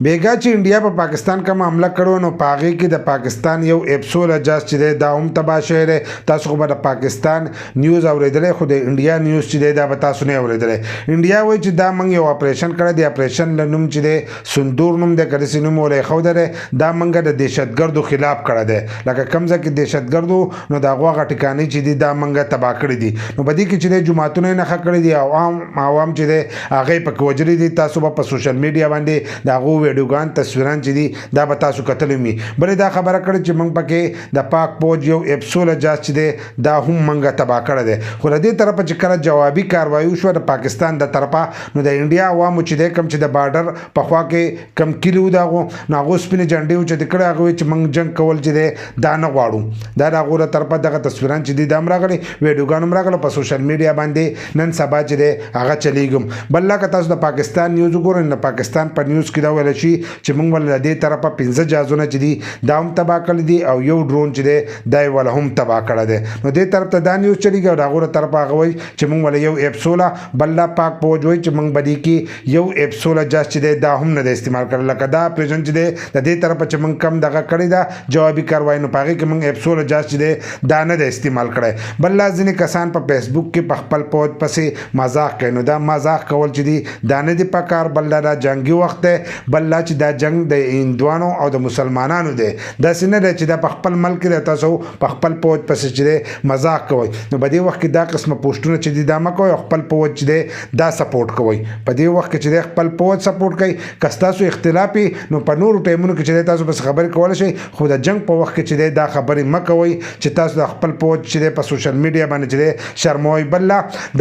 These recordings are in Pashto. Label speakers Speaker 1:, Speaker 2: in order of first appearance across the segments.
Speaker 1: بیګا چې انډیا په پاکستان کوم حمله کړو نو پاغي کې د پاکستان یو اپسول اجاز چې دا هم تبا شهر تاسو خو د پاکستان نیوز اوریدلې خو د انډیا نیوز چې دا به تاسو نه اوریدلې انډیا وایي چې دا موږ یو اپریشن کړی دی اپریشن لنوم چې سندور نوم د کړي سينو مولې خو دره دا موږ د دهشتګردو خلاف کړی دی لکه کمزه کې دهشتګردو نو دا غوغه ټکانې چې دا موږ تبا کړی دي نو بدی کې چې د جماعتونو نه خکړی دي عوام چې هغه په وجري دي تاسو په سوشل میډیا باندې دا غو ویډیوګان تصویران چې دي دا به تاسو کتلې می بلې دا خبره کړې چې موږ پکې د پاک فوج یو اپسول اجاز چې دی دا هم موږ تبا کړی دی خو د دې طرفه چې کله جوابي کاروایی وشوه د پاکستان د طرفه نو د انډیا عوامو چې دی کم چې د بارډر په خوا کې کم کلیو دغو نو هغو سپینې جنډې و چې د کړی هغه چې موږ جنګ کول چې دی دا نه غواړو دا د هغو د طرفه دغه تصویران چې دي دا هم راغلي ویډیوګان هم راغله په سوشل میډیا باندې نن سبا چې دی هغه چلیږم بل که تاسو د پاکستان نیوز وګورئ د پاکستان په نیوز کې دا ویل شي چې موږ ول د دې طرفه 15 جهازونه چې دي دا هم تبا کړل دي او یو ډرون چې دی دا ول هم تبا کړل دي نو دې طرف ته دا نیوز چلیږي او دا غوړه طرفه هغه وایي چې موږ ول یو اپسولا بل پاک فوج وایي چې موږ بدی کې یو اپسولا جاز چې دی دا هم نه استعمال کړل لکه دا پرېزن چې دی د دې طرفه چې موږ کم دغه کړی دا جوابي کاروایی نو پاغي کې موږ اپسولا جاز چې دی دا نه استعمال کړی بل ځینې کسان په فیسبوک کې په خپل فوج پسې مزاح کوي نو دا مزاح کول چې دی دا نه دی پکار بل دا جنگي وخت دی بل چې دا جنگ د هندوانو او د مسلمانانو دی دا سینه دی چې د خپل ملک د تاسو په خپل فوج پسې چې مزاح کوي نو په دې وخت کې دا قسمه پوسټونه چې دي دا مکوي خپل فوج چې دی دا سپورټ کوي په دې وخت کې چې خپل فوج سپورټ کوي کستاسو اختلافي نو په نورو ټیمونو کې چې تاسو بس خبرې کول شي خو د جنگ په وخت کې چې دا خبرې مکوي چې تاسو د خپل فوج چې په سوشل میډیا باندې چې شرموي بل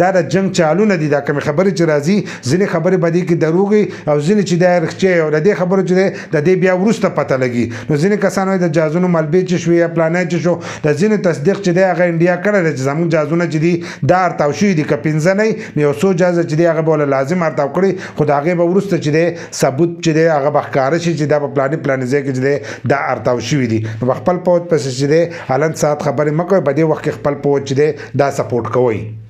Speaker 1: دا د جنگ چالونه دي دا کوم خبرې چې راځي ځینې خبرې بدی کې دروغي او ځینې چې دا رښتیا او د دې خبرو چې د دې بیا ورسته پته لګي نو ځینې کسانو د جازونو ملبې چې شوې یا پلانې چې شو د ځینې تصدیق چې دی هغه انډیا کړی چې زموږ جازونه چې دي دا ارتاو شوي دي که 15 نه یو څو جازه چې دی هغه به لازم ارتاو کړي خو د هغې به وروسته چې دی ثبوت چې دی هغه به ښکاره شي چې دا په پلانې ځای کې چې دی دا ارتاو شوي دي نو په خپل فوج پسې چې دی هلند ساعت خبرې مه کوئ په دې وخت کې خپل فوج چې دی دا سپورټ کوئ